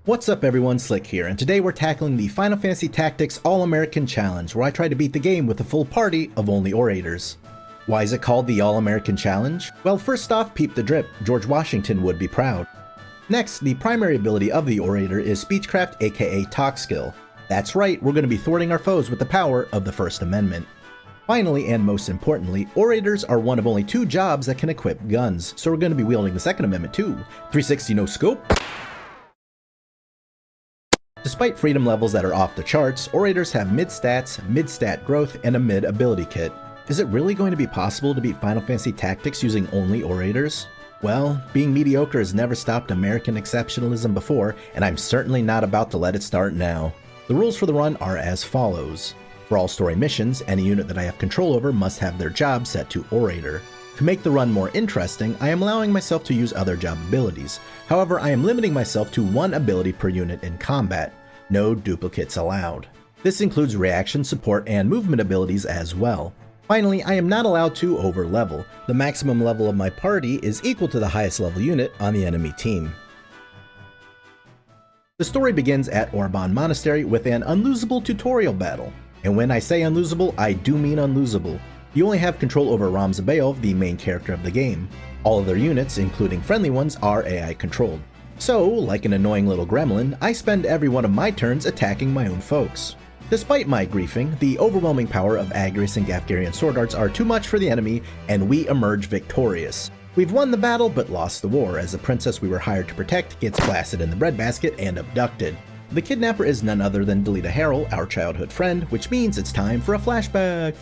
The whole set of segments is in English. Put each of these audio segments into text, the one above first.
What's up everyone, Sliq here, and today we're tackling the Final Fantasy Tactics All-American Challenge, where I try to beat the game with a full party of only Orators. Why is it called the All-American Challenge? Well, first off, peep the drip, George Washington would be proud. Next, the primary ability of the Orator is Speechcraft, aka Talk Skill. That's right, we're going to be thwarting our foes with the power of the First Amendment. Finally, and most importantly, Orators are one of only 2 jobs that can equip guns, so we're going to be wielding the Second Amendment too. 360 no scope. Despite freedom levels that are off the charts, Orators have mid-stats, mid-stat growth, and a mid-ability kit. Is it really going to be possible to beat Final Fantasy Tactics using only Orators? Well, being mediocre has never stopped American exceptionalism before, and I'm certainly not about to let it start now. The rules for the run are as follows. For all story missions, any unit that I have control over must have their job set to Orator. To make the run more interesting, I am allowing myself to use other job abilities. However, I am limiting myself to 1 ability per unit in combat. No duplicates allowed. This includes reaction, support, and movement abilities as well. Finally, I am not allowed to over-level. The maximum level of my party is equal to the highest level unit on the enemy team. The story begins at Orbonne Monastery with an unlosable tutorial battle. And when I say unlosable, I do mean unlosable. You only have control over Ramzabeov, the main character of the game. All other units, including friendly ones, are AI controlled. So, like an annoying little gremlin, I spend every one of my turns attacking my own folks. Despite my griefing, the overwhelming power of Agrias and Gafgarian sword arts are too much for the enemy, and we emerge victorious. We've won the battle but lost the war, as the princess we were hired to protect gets blasted in the breadbasket and abducted. The kidnapper is none other than Delita Harrell, our childhood friend, which means it's time for a flashback.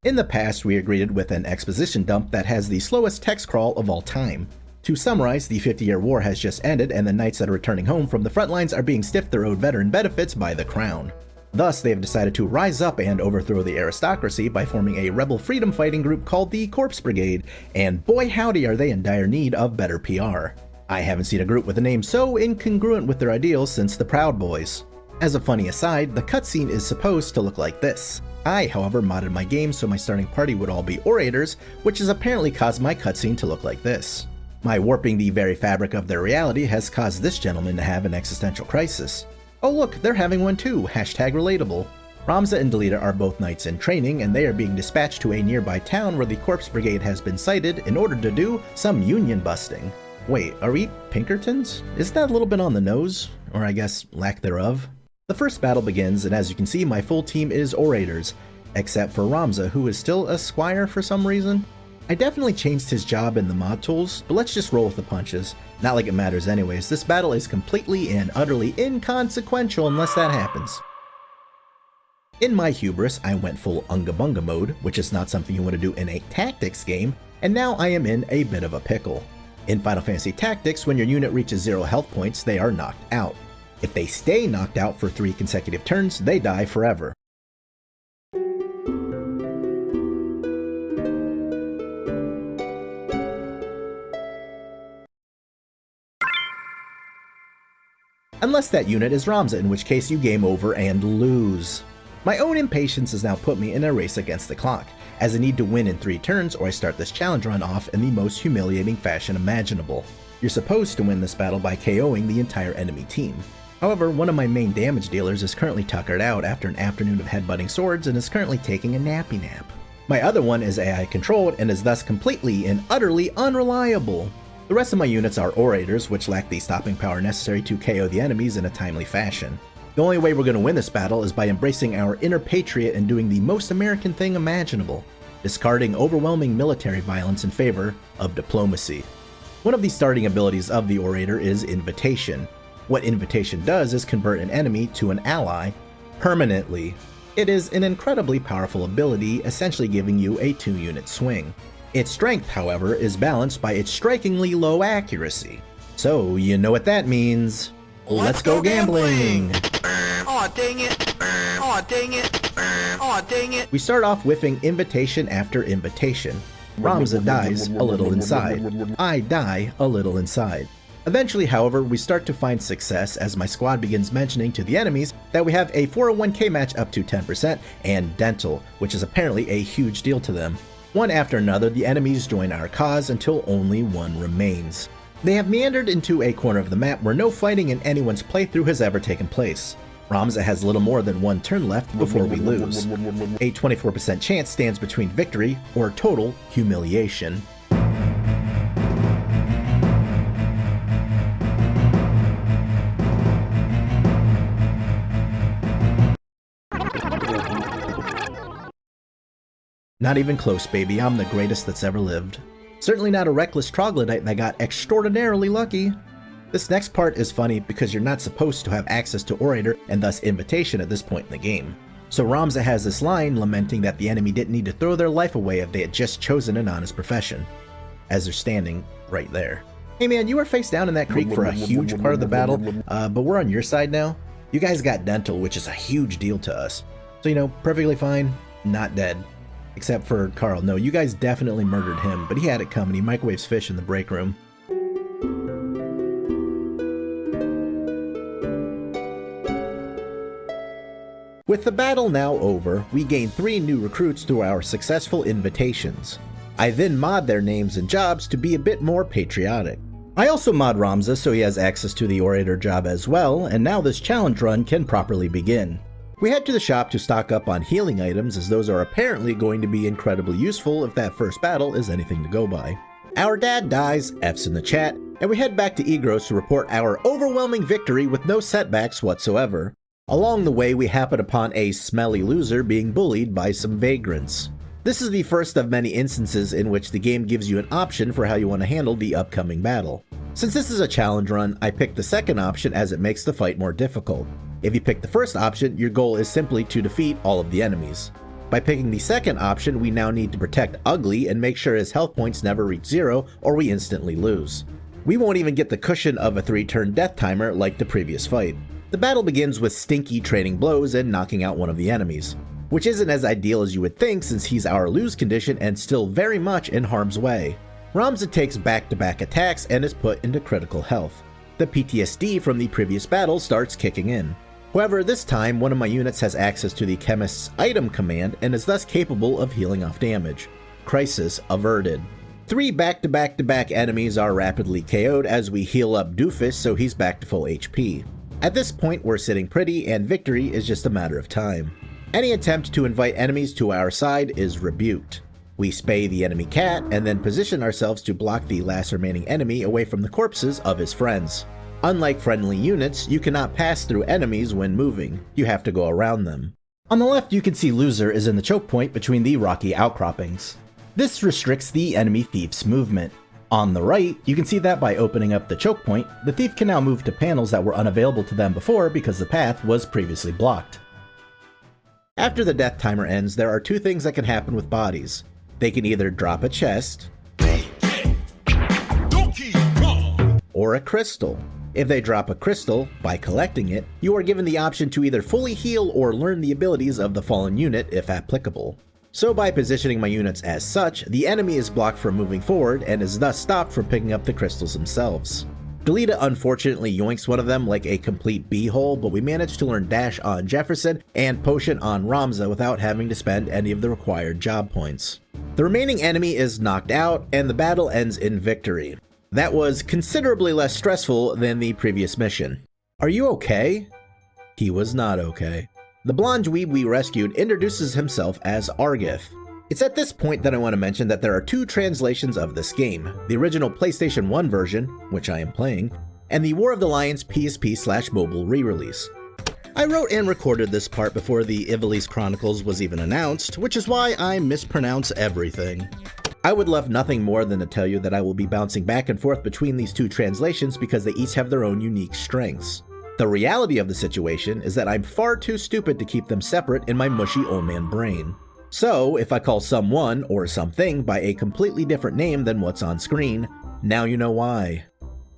In the past, we are greeted with an exposition dump that has the slowest text crawl of all time. To summarize, the 50-year war has just ended and the knights that are returning home from the front lines are being stiffed their owed veteran benefits by the crown. Thus, they have decided to rise up and overthrow the aristocracy by forming a rebel freedom fighting group called the Corpse Brigade, and boy howdy are they in dire need of better PR. I haven't seen a group with a name so incongruent with their ideals since the Proud Boys. As a funny aside, the cutscene is supposed to look like this. I, however, modded my game so my starting party would all be Orators, which has apparently caused my cutscene to look like this. My warping the very fabric of their reality has caused this gentleman to have an existential crisis. Oh look, they're having one too, #relatable. Ramza and Delita are both knights in training, and they are being dispatched to a nearby town where the Corpse Brigade has been sighted in order to do some union busting. Wait, are we Pinkertons? Isn't that a little bit on the nose? Or I guess, lack thereof? The first battle begins, and as you can see, my full team is Orators, except for Ramza, who is still a squire for some reason. I definitely changed his job in the mod tools, but let's just roll with the punches. Not like it matters anyways, this battle is completely and utterly inconsequential unless that happens. In my hubris, I went full Unga Bunga mode, which is not something you want to do in a tactics game, and now I am in a bit of a pickle. In Final Fantasy Tactics, when your unit reaches 0 health points, they are knocked out. If they stay knocked out for 3 consecutive turns, they die forever. Unless that unit is Ramza, in which case you game over and lose. My own impatience has now put me in a race against the clock, as I need to win in 3 turns or I start this challenge run off in the most humiliating fashion imaginable. You're supposed to win this battle by KOing the entire enemy team. However, one of my main damage dealers is currently tuckered out after an afternoon of headbutting swords and is currently taking a nappy nap. My other one is AI controlled and is thus completely and utterly unreliable. The rest of my units are Orators, which lack the stopping power necessary to KO the enemies in a timely fashion. The only way we're going to win this battle is by embracing our inner patriot and doing the most American thing imaginable, discarding overwhelming military violence in favor of diplomacy. One of the starting abilities of the Orator is Invitation. What Invitation does is convert an enemy to an ally permanently. It is an incredibly powerful ability, essentially giving you a 2-unit swing. Its strength, however, is balanced by its strikingly low accuracy. So, you know what that means. Let's go gambling! Aw, dang it! Aw, dang it! Aw, dang it! We start off whiffing invitation after invitation. Ramza dies a little inside. I die a little inside. Eventually, however, we start to find success as my squad begins mentioning to the enemies that we have a 401k match up to 10% and dental, which is apparently a huge deal to them. One after another, the enemies join our cause until only one remains. They have meandered into a corner of the map where no fighting in anyone's playthrough has ever taken place. Ramza has little more than one turn left before we lose. A 24% chance stands between victory or total humiliation. Not even close, baby. I'm the greatest that's ever lived. Certainly not a reckless troglodyte that got extraordinarily lucky. This next part is funny because you're not supposed to have access to Orator and thus invitation at this point in the game. So Ramza has this line lamenting that the enemy didn't need to throw their life away if they had just chosen an honest profession, as they're standing right there. Hey man, you were face down in that creek for a huge part of the battle, but we're on your side now. You guys got dental, which is a huge deal to us. So, you know, perfectly fine, not dead. Except for Carl. No, you guys definitely murdered him, but he had it coming. He microwaves fish in the break room. With the battle now over, we gain 3 new recruits through our successful invitations. I then mod their names and jobs to be a bit more patriotic. I also mod Ramza so he has access to the Orator job as well, and now this challenge run can properly begin. We head to the shop to stock up on healing items, as those are apparently going to be incredibly useful if that first battle is anything to go by. Our dad dies, F's in the chat, and we head back to Egros to report our overwhelming victory with no setbacks whatsoever. Along the way, we happen upon a smelly loser being bullied by some vagrants. This is the first of many instances in which the game gives you an option for how you want to handle the upcoming battle. Since this is a challenge run, I picked the second option as it makes the fight more difficult. If you pick the first option, your goal is simply to defeat all of the enemies. By picking the second option, we now need to protect Ugly and make sure his health points never reach 0 or we instantly lose. We won't even get the cushion of a 3-turn death timer like the previous fight. The battle begins with Stinky trading blows and knocking out one of the enemies, which isn't as ideal as you would think since he's our lose condition and still very much in harm's way. Ramza takes back-to-back attacks and is put into critical health. The PTSD from the previous battle starts kicking in. However, this time, one of my units has access to the Chemist's item command and is thus capable of healing off damage. Crisis averted. 3 back-to-back-to-back enemies are rapidly KO'd as we heal up Doofus so he's back to full HP. At this point, we're sitting pretty and victory is just a matter of time. Any attempt to invite enemies to our side is rebuked. We spay the enemy cat and then position ourselves to block the last remaining enemy away from the corpses of his friends. Unlike friendly units, you cannot pass through enemies when moving. You have to go around them. On the left, you can see Loser is in the choke point between the rocky outcroppings. This restricts the enemy thief's movement. On the right, you can see that by opening up the choke point, the thief can now move to panels that were unavailable to them before because the path was previously blocked. After the death timer ends, there are 2 things that can happen with bodies. They can either drop a chest, or a crystal. If they drop a crystal, by collecting it, you are given the option to either fully heal or learn the abilities of the fallen unit if applicable. So by positioning my units as such, the enemy is blocked from moving forward and is thus stopped from picking up the crystals themselves. Delita unfortunately yoinks one of them like a complete b-hole, but we managed to learn Dash on Jefferson and Potion on Ramza without having to spend any of the required job points. The remaining enemy is knocked out and the battle ends in victory. That was considerably less stressful than the previous mission. Are you okay? He was not okay. The blonde dweeb we rescued introduces himself as Argith. It's at this point that I want to mention that there are 2 translations of this game, the original PlayStation 1 version, which I am playing, and the War of the Lions PSP/mobile re-release. I wrote and recorded this part before the Ivalice Chronicles was even announced, which is why I mispronounce everything. I would love nothing more than to tell you that I will be bouncing back and forth between these 2 translations because they each have their own unique strengths. The reality of the situation is that I'm far too stupid to keep them separate in my mushy old man brain. So, if I call someone or something by a completely different name than what's on screen, now you know why.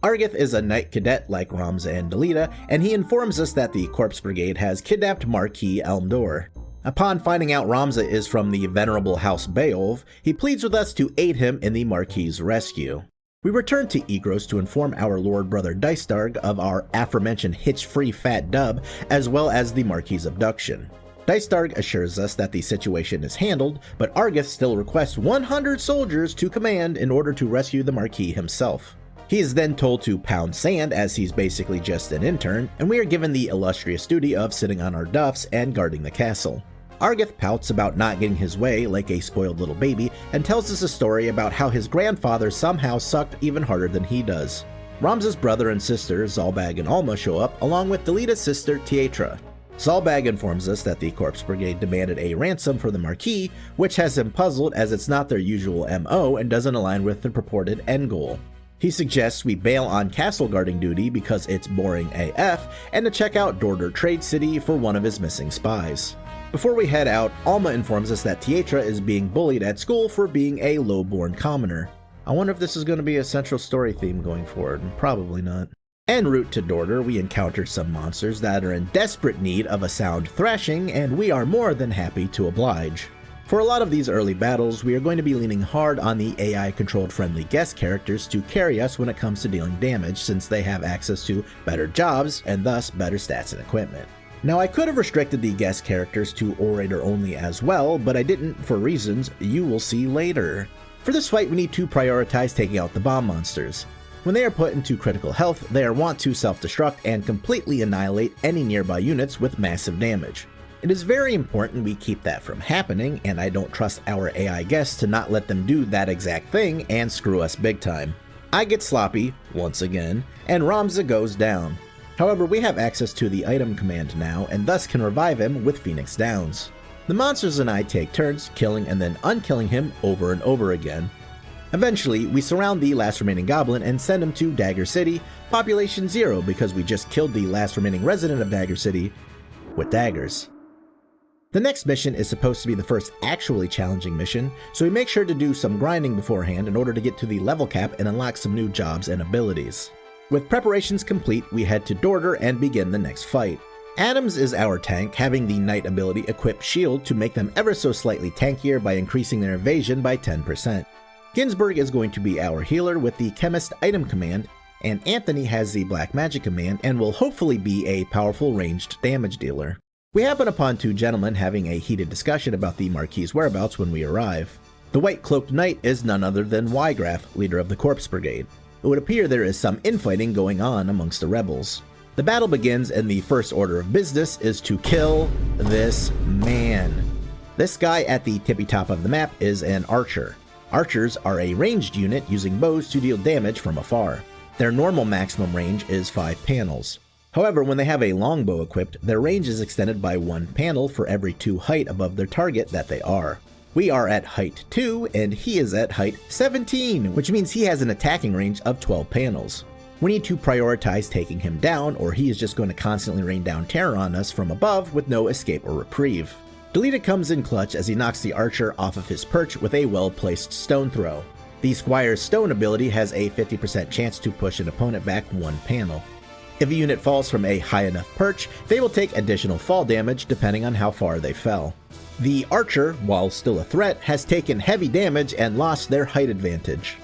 Argith is a knight cadet like Ramza and Delita, and he informs us that the Corpse Brigade has kidnapped Marquis Elmdor. Upon finding out Ramza is from the venerable House Beowulf, he pleads with us to aid him in the Marquis' rescue. We return to Egros to inform our Lord Brother Dicestarg of our aforementioned hitch-free fat dub, as well as the Marquis' abduction. Dicestarg assures us that the situation is handled, but Argith still requests 100 soldiers to command in order to rescue the Marquis himself. He is then told to pound sand as he's basically just an intern, and we are given the illustrious duty of sitting on our duffs and guarding the castle. Argith pouts about not getting his way like a spoiled little baby and tells us a story about how his grandfather somehow sucked even harder than he does. Ramza's brother and sister, Zalbag and Alma, show up, along with Delita's sister, Tietra. Zalbag informs us that the Corpse Brigade demanded a ransom for the Marquis, which has him puzzled as it's not their usual MO and doesn't align with the purported end goal. He suggests we bail on castle guarding duty because it's boring AF, and to check out Dorter Trade City for one of his missing spies. Before we head out, Alma informs us that Tietra is being bullied at school for being a low-born commoner. I wonder if this is going to be a central story theme going forward. Probably not. En route to Dorter, we encounter some monsters that are in desperate need of a sound thrashing, and we are more than happy to oblige. For a lot of these early battles, we are going to be leaning hard on the AI-controlled friendly guest characters to carry us when it comes to dealing damage, since they have access to better jobs and thus better stats and equipment. Now, I could have restricted the guest characters to Orator only as well, but I didn't for reasons you will see later. For this fight, we need to prioritize taking out the bomb monsters. When they are put into critical health, they are wont to self-destruct and completely annihilate any nearby units with massive damage. It is very important we keep that from happening, and I don't trust our AI guests to not let them do that exact thing and screw us big time. I get sloppy, once again, and Ramza goes down. However, we have access to the item command now, and thus can revive him with Phoenix Downs. The monsters and I take turns killing and then unkilling him over and over again. Eventually, we surround the last remaining goblin and send him to Dagger City, population 0, because we just killed the last remaining resident of Dagger City with daggers. The next mission is supposed to be the first actually challenging mission, so we make sure to do some grinding beforehand in order to get to the level cap and unlock some new jobs and abilities. With preparations complete, we head to Dorter and begin the next fight. Adams is our tank, having the Knight ability equip Shield to make them ever so slightly tankier by increasing their evasion by 10%. Ginsburg is going to be our healer with the Chemist item command, and Anthony has the Black Magic command and will hopefully be a powerful ranged damage dealer. We happen upon two gentlemen having a heated discussion about the Marquis' whereabouts when we arrive. The white-cloaked knight is none other than Wygraf, leader of the Corpse Brigade. It would appear there is some infighting going on amongst the rebels. The battle begins, and the first order of business is to kill this man. This guy at the tippy top of the map is an archer. Archers are a ranged unit using bows to deal damage from afar. Their normal maximum range is 5 panels. However, when they have a longbow equipped, their range is extended by 1 panel for every 2 height above their target that they are. We are at height 2, and he is at height 17, which means he has an attacking range of 12 panels. We need to prioritize taking him down, or he is just going to constantly rain down terror on us from above with no escape or reprieve. Delita comes in clutch as he knocks the archer off of his perch with a well-placed stone throw. The Squire's stone ability has a 50% chance to push an opponent back 1 panel. If a unit falls from a high enough perch, they will take additional fall damage depending on how far they fell. The archer, while still a threat, has taken heavy damage and lost their height advantage.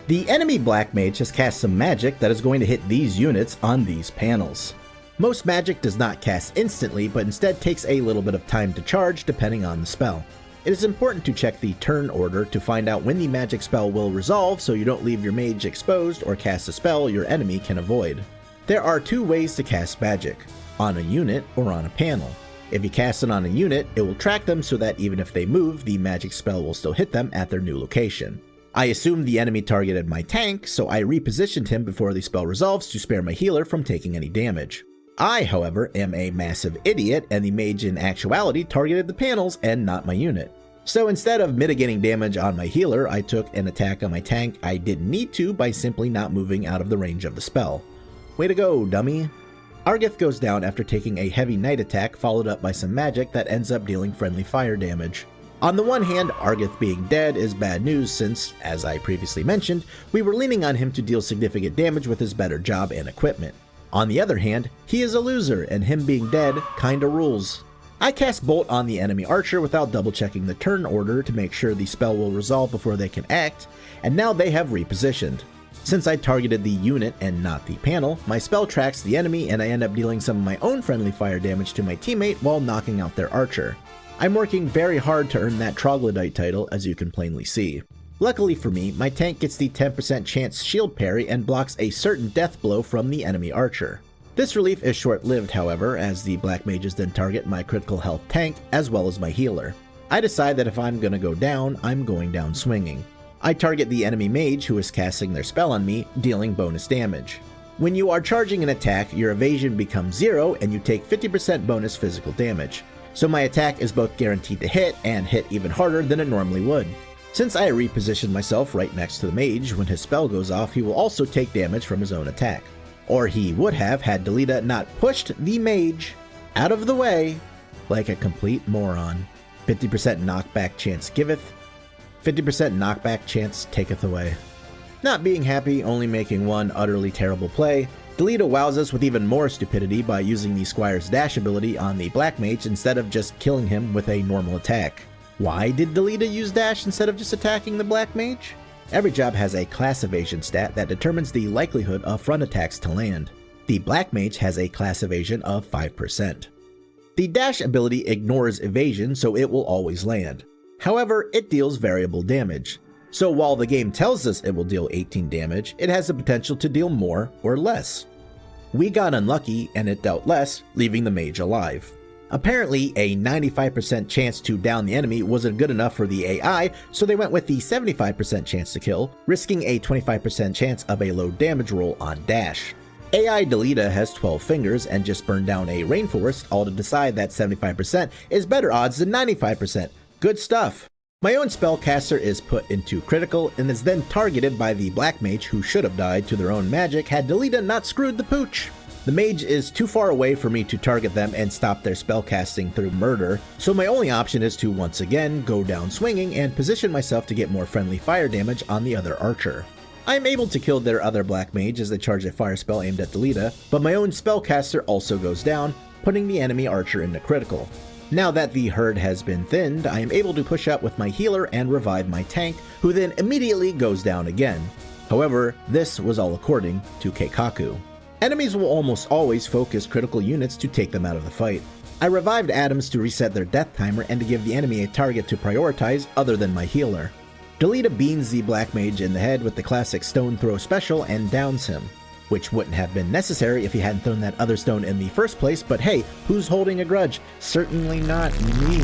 The enemy Black Mage has cast some magic that is going to hit these units on these panels. Most magic does not cast instantly, but instead takes a little bit of time to charge depending on the spell. It is important to check the turn order to find out when the magic spell will resolve so you don't leave your mage exposed or cast a spell your enemy can avoid. There are 2 ways to cast magic, on a unit or on a panel. If you cast it on a unit, it will track them so that even if they move, the magic spell will still hit them at their new location. I assumed the enemy targeted my tank, so I repositioned him before the spell resolves to spare my healer from taking any damage. I, however, am a massive idiot, and the mage in actuality targeted the panels and not my unit. So instead of mitigating damage on my healer, I took an attack on my tank I didn't need to by simply not moving out of the range of the spell. Way to go, dummy! Argith goes down after taking a heavy knight attack followed up by some magic that ends up dealing friendly fire damage. On the one hand, Argith being dead is bad news since, as I previously mentioned, we were leaning on him to deal significant damage with his better job and equipment. On the other hand, he is a loser, and him being dead kinda rules. I cast Bolt on the enemy archer without double checking the turn order to make sure the spell will resolve before they can act, and now they have repositioned. Since I targeted the unit and not the panel, my spell tracks the enemy and I end up dealing some of my own friendly fire damage to my teammate while knocking out their archer. I'm working very hard to earn that troglodyte title, as you can plainly see. Luckily for me, my tank gets the 10% chance shield parry and blocks a certain death blow from the enemy archer. This relief is short-lived, however, as the black mages then target my critical health tank as well as my healer. I decide that if I'm gonna go down, I'm going down swinging. I target the enemy mage who is casting their spell on me, dealing bonus damage. When you are charging an attack, your evasion becomes 0 and you take 50% bonus physical damage. So my attack is both guaranteed to hit and hit even harder than it normally would. Since I repositioned myself right next to the mage, when his spell goes off, he will also take damage from his own attack. Or he would have had Delita not pushed the mage out of the way like a complete moron. 50% knockback chance giveth, 50% knockback chance taketh away. Not being happy, only making one utterly terrible play, Delita wows us with even more stupidity by using the Squire's dash ability on the black mage instead of just killing him with a normal attack. Why did Delita use dash instead of just attacking the black mage? Every job has a class evasion stat that determines the likelihood of front attacks to land. The black mage has a class evasion of 5%. The dash ability ignores evasion, so it will always land. However, it deals variable damage. So while the game tells us it will deal 18 damage, it has the potential to deal more or less. We got unlucky and it dealt less, leaving the mage alive. Apparently, a 95% chance to down the enemy wasn't good enough for the AI, so they went with the 75% chance to kill, risking a 25% chance of a low damage roll on dash. AI Delita has 12 fingers and just burned down a rainforest, all to decide that 75% is better odds than 95%. Good stuff. My own spellcaster is put into critical and is then targeted by the black mage who should have died to their own magic had Delita not screwed the pooch. The mage is too far away for me to target them and stop their spellcasting through murder, so my only option is to once again go down swinging and position myself to get more friendly fire damage on the other archer. I am able to kill their other black mage as they charge a fire spell aimed at Delita, but my own spellcaster also goes down, putting the enemy archer into critical. Now that the herd has been thinned, I am able to push up with my healer and revive my tank, who then immediately goes down again. However, this was all according to Keikaku. Enemies will almost always focus critical units to take them out of the fight. I revived Adams to reset their death timer and to give the enemy a target to prioritize other than my healer. Delita beans the black mage in the head with the classic stone throw special and downs him, which wouldn't have been necessary if he hadn't thrown that other stone in the first place, but hey, who's holding a grudge? Certainly not me.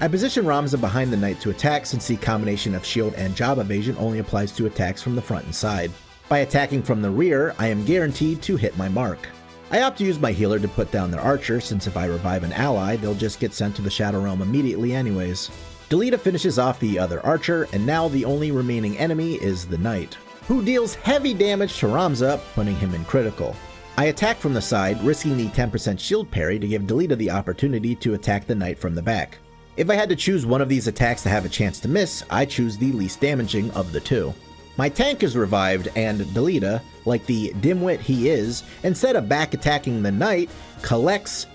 I position Ramza behind the knight to attack since the combination of shield and job evasion only applies to attacks from the front and side. By attacking from the rear, I am guaranteed to hit my mark. I opt to use my healer to put down their archer since if I revive an ally, they'll just get sent to the Shadow Realm immediately anyways. Delita finishes off the other archer, and now the only remaining enemy is the knight, who deals heavy damage to Ramza, putting him in critical. I attack from the side, risking the 10% shield parry to give Delita the opportunity to attack the knight from the back. If I had to choose one of these attacks to have a chance to miss, I choose the least damaging of the two. My tank is revived and Delita, like the dimwit he is, instead of back attacking the knight, collects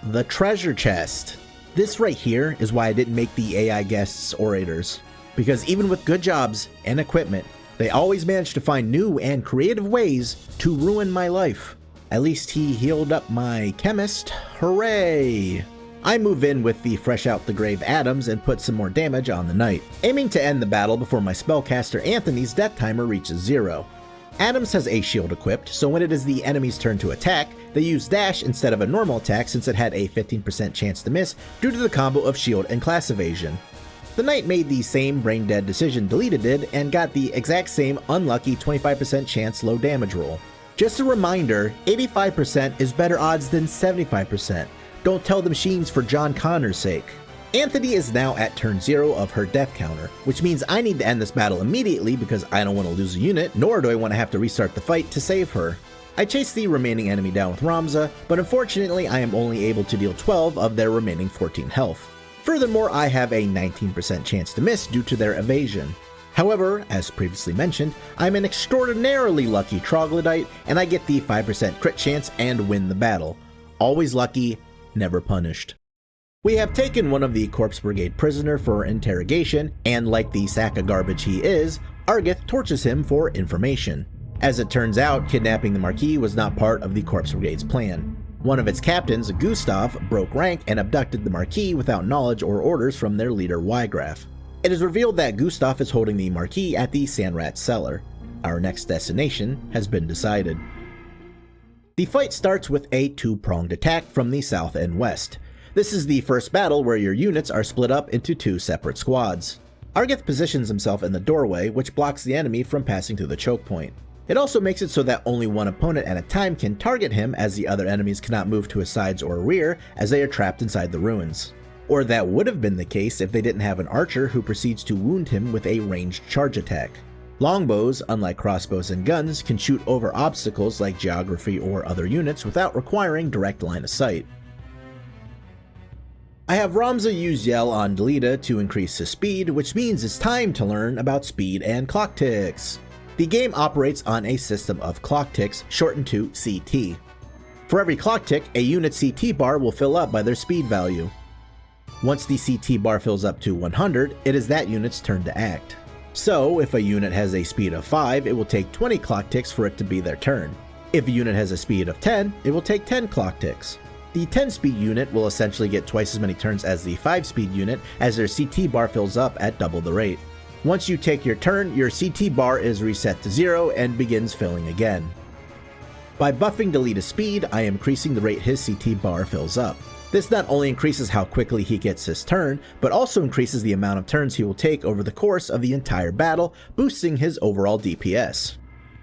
the treasure chest. This right here is why I didn't make the AI guests Orators, because even with good jobs and equipment, they always manage to find new and creative ways to ruin my life. At least he healed up my chemist, hooray! I move in with the fresh out the grave Adams and put some more damage on the knight, aiming to end the battle before my spellcaster Anthony's death timer reaches 0. Adams has a shield equipped, so when it is the enemy's turn to attack, they use dash instead of a normal attack since it had a 15% chance to miss due to the combo of shield and class evasion. The knight made the same brain dead decision Delita did and got the exact same unlucky 25% chance low damage roll. Just a reminder, 85% is better odds than 75%. Don't tell the machines for John Connor's sake. Anthony is now at turn 0 of her death counter, which means I need to end this battle immediately because I don't want to lose a unit, nor do I want to have to restart the fight to save her. I chase the remaining enemy down with Ramza, but unfortunately I am only able to deal 12 of their remaining 14 health. Furthermore, I have a 19% chance to miss due to their evasion. However, as previously mentioned, I'm an extraordinarily lucky troglodyte, and I get the 5% crit chance and win the battle. Always lucky, never punished. We have taken one of the Corpse Brigade prisoner for interrogation, and like the sack of garbage he is, Argith torches him for information. As it turns out, kidnapping the Marquis was not part of the Corpse Brigade's plan. One of its captains, Gustav, broke rank and abducted the Marquis without knowledge or orders from their leader Wygraf. It is revealed that Gustav is holding the marquee at the Sandrat cellar. Our next destination has been decided. The fight starts with a two-pronged attack from the south and west. This is the first battle where your units are split up into two separate squads. Argith positions himself in the doorway, which blocks the enemy from passing through the choke point. It also makes it so that only one opponent at a time can target him, as the other enemies cannot move to his sides or rear as they are trapped inside the ruins. Or that would have been the case if they didn't have an archer who proceeds to wound him with a ranged charge attack. Longbows, unlike crossbows and guns, can shoot over obstacles like geography or other units without requiring direct line of sight. I have Ramza use Yell on Delita to increase his speed, which means it's time to learn about speed and clock ticks. The game operates on a system of clock ticks, shortened to CT. For every clock tick, a unit CT bar will fill up by their speed value. Once the CT bar fills up to 100, it is that unit's turn to act. So, if a unit has a speed of 5, it will take 20 clock ticks for it to be their turn. If a unit has a speed of 10, it will take 10 clock ticks. The 10 speed unit will essentially get twice as many turns as the 5 speed unit, as their CT bar fills up at double the rate. Once you take your turn, your CT bar is reset to 0 and begins filling again. By buffing Delita's speed, I am increasing the rate his CT bar fills up. This not only increases how quickly he gets his turn, but also increases the amount of turns he will take over the course of the entire battle, boosting his overall DPS.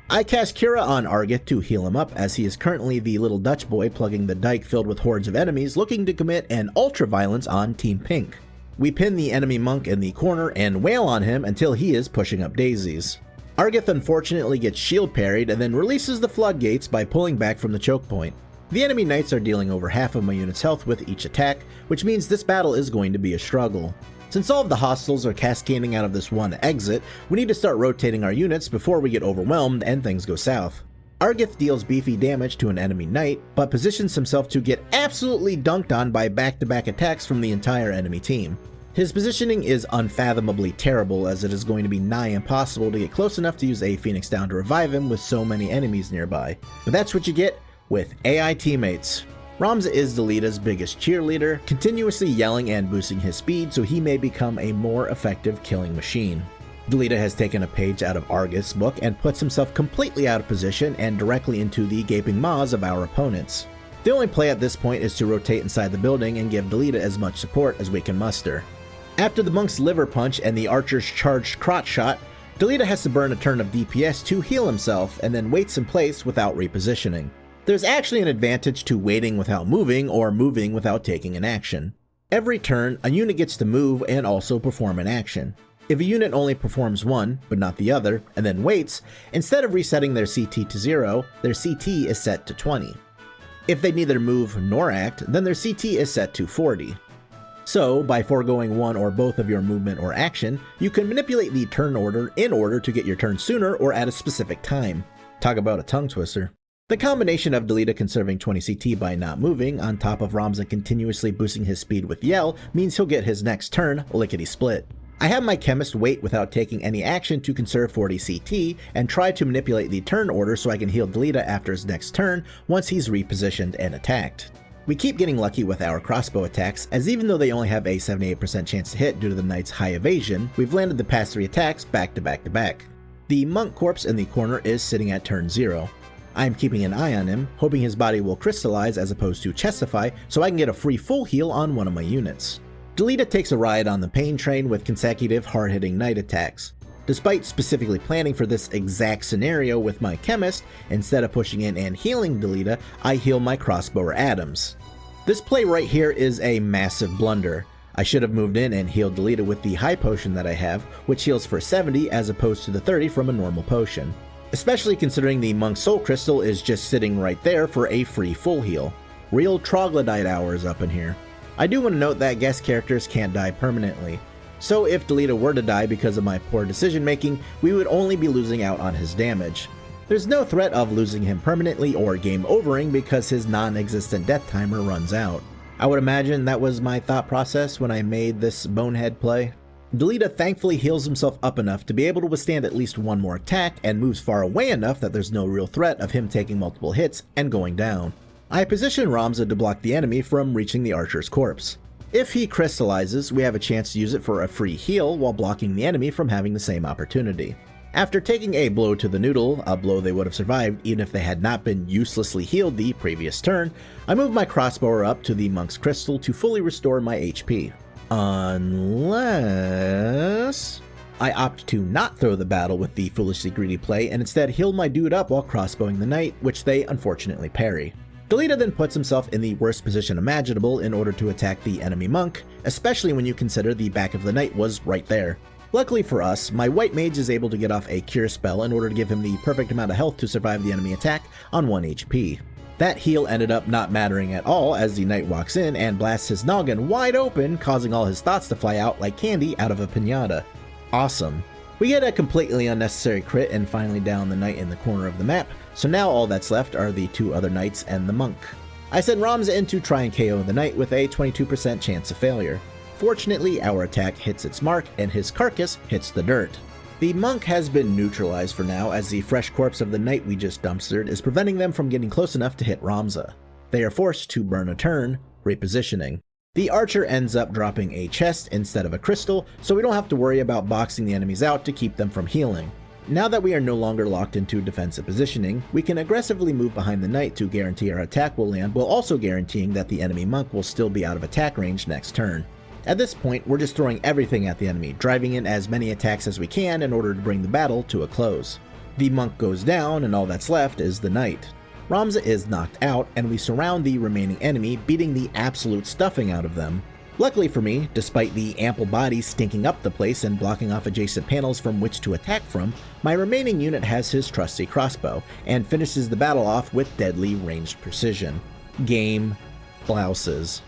I cast Cura on Argith to heal him up, as he is currently the little Dutch boy plugging the dike filled with hordes of enemies looking to commit an ultra-violence on Team Pink. We pin the enemy monk in the corner and wail on him until he is pushing up daisies. Argith unfortunately gets shield parried and then releases the floodgates by pulling back from the choke point. The enemy knights are dealing over half of my unit's health with each attack, which means this battle is going to be a struggle. Since all of the hostiles are cascading out of this one exit, we need to start rotating our units before we get overwhelmed and things go south. Argith deals beefy damage to an enemy knight, but positions himself to get absolutely dunked on by back-to-back attacks from the entire enemy team. His positioning is unfathomably terrible, as it is going to be nigh impossible to get close enough to use a Phoenix down to revive him with so many enemies nearby. But that's what you get with AI teammates. Ramza is Delita's biggest cheerleader, continuously yelling and boosting his speed so he may become a more effective killing machine. Delita has taken a page out of Argith's book and puts himself completely out of position and directly into the gaping maws of our opponents. The only play at this point is to rotate inside the building and give Delita as much support as we can muster. After the monk's liver punch and the archer's charged crotch shot, Delita has to burn a turn of DPS to heal himself and then waits in place without repositioning. There's actually an advantage to waiting without moving or moving without taking an action. Every turn, a unit gets to move and also perform an action. If a unit only performs one, but not the other, and then waits, instead of resetting their CT to 0, their CT is set to 20. If they neither move nor act, then their CT is set to 40. So, by foregoing one or both of your movement or action, you can manipulate the turn order in order to get your turn sooner or at a specific time. Talk about a tongue twister. The combination of Delita conserving 20 CT by not moving, on top of Ramza continuously boosting his speed with Yell, means he'll get his next turn lickety-split. I have my chemist wait without taking any action to conserve 40 CT, and try to manipulate the turn order so I can heal Delita after his next turn once he's repositioned and attacked. We keep getting lucky with our crossbow attacks, as even though they only have a 78% chance to hit due to the knight's high evasion, we've landed the past 3 attacks back to back to back. The monk corpse in the corner is sitting at turn 0. I am keeping an eye on him, hoping his body will crystallize as opposed to chestify so I can get a free full heal on one of my units. Delita takes a ride on the pain train with consecutive hard-hitting knight attacks. Despite specifically planning for this exact scenario with my chemist, instead of pushing in and healing Delita, I heal my crossbower Adams. This play right here is a massive blunder. I should have moved in and healed Delita with the high potion that I have, which heals for 70 as opposed to the 30 from a normal potion. Especially considering the Monk's Soul Crystal is just sitting right there for a free full heal. Real troglodyte hours up in here. I do want to note that guest characters can't die permanently, so if Delita were to die because of my poor decision making, we would only be losing out on his damage. There's no threat of losing him permanently or game overing because his non-existent death timer runs out. I would imagine that was my thought process when I made this bonehead play. Delita thankfully heals himself up enough to be able to withstand at least one more attack and moves far away enough that there's no real threat of him taking multiple hits and going down. I position Ramza to block the enemy from reaching the archer's corpse. If he crystallizes, we have a chance to use it for a free heal while blocking the enemy from having the same opportunity. After taking a blow to the noodle, a blow they would have survived even if they had not been uselessly healed the previous turn, I move my crossbower up to the monk's crystal to fully restore my HP. Unless I opt to not throw the battle with the foolishly greedy play and instead heal my dude up while crossbowing the knight, which they unfortunately parry. Gariland then puts himself in the worst position imaginable in order to attack the enemy monk, especially when you consider the back of the knight was right there. Luckily for us, my white mage is able to get off a cure spell in order to give him the perfect amount of health to survive the enemy attack on 1 HP. That heal ended up not mattering at all as the knight walks in and blasts his noggin wide open, causing all his thoughts to fly out like candy out of a piñata. Awesome. We get a completely unnecessary crit and finally down the knight in the corner of the map, so now all that's left are the 2 other knights and the monk. I send Ramza in to try and KO the knight with a 22% chance of failure. Fortunately, our attack hits its mark and his carcass hits the dirt. The monk has been neutralized for now as the fresh corpse of the knight we just dumpstered is preventing them from getting close enough to hit Ramza. They are forced to burn a turn, repositioning. The archer ends up dropping a chest instead of a crystal, so we don't have to worry about boxing the enemies out to keep them from healing. Now that we are no longer locked into defensive positioning, we can aggressively move behind the knight to guarantee our attack will land while also guaranteeing that the enemy monk will still be out of attack range next turn. At this point, we're just throwing everything at the enemy, driving in as many attacks as we can in order to bring the battle to a close. The monk goes down and all that's left is the knight. Ramza is knocked out and we surround the remaining enemy, beating the absolute stuffing out of them. Luckily for me, despite the ample bodies stinking up the place and blocking off adjacent panels from which to attack from, my remaining unit has his trusty crossbow and finishes the battle off with deadly ranged precision. Game blouses.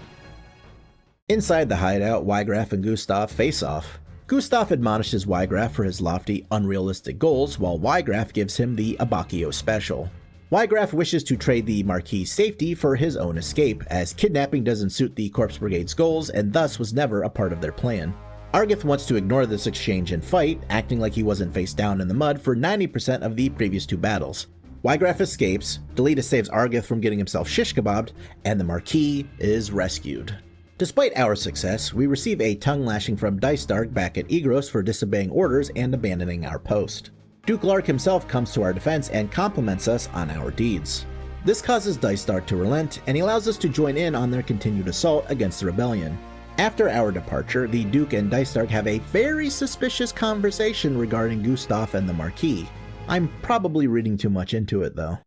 Inside the hideout, Wygraf and Gustav face off. Gustav admonishes Wygraf for his lofty, unrealistic goals, while Wygraf gives him the Abacchio special. Wygraf wishes to trade the Marquis' safety for his own escape, as kidnapping doesn't suit the Corpse Brigade's goals and thus was never a part of their plan. Argith wants to ignore this exchange and fight, acting like he wasn't face down in the mud for 90% of the previous 2 battles. Wygraf escapes, Delita saves Argith from getting himself shish kebabbed, and the Marquis is rescued. Despite our success, we receive a tongue lashing from Dystark back at Egros for disobeying orders and abandoning our post. Duke Lark himself comes to our defense and compliments us on our deeds. This causes Dystark to relent, and he allows us to join in on their continued assault against the rebellion. After our departure, the Duke and Dystark have a very suspicious conversation regarding Gustav and the Marquis. I'm probably reading too much into it though.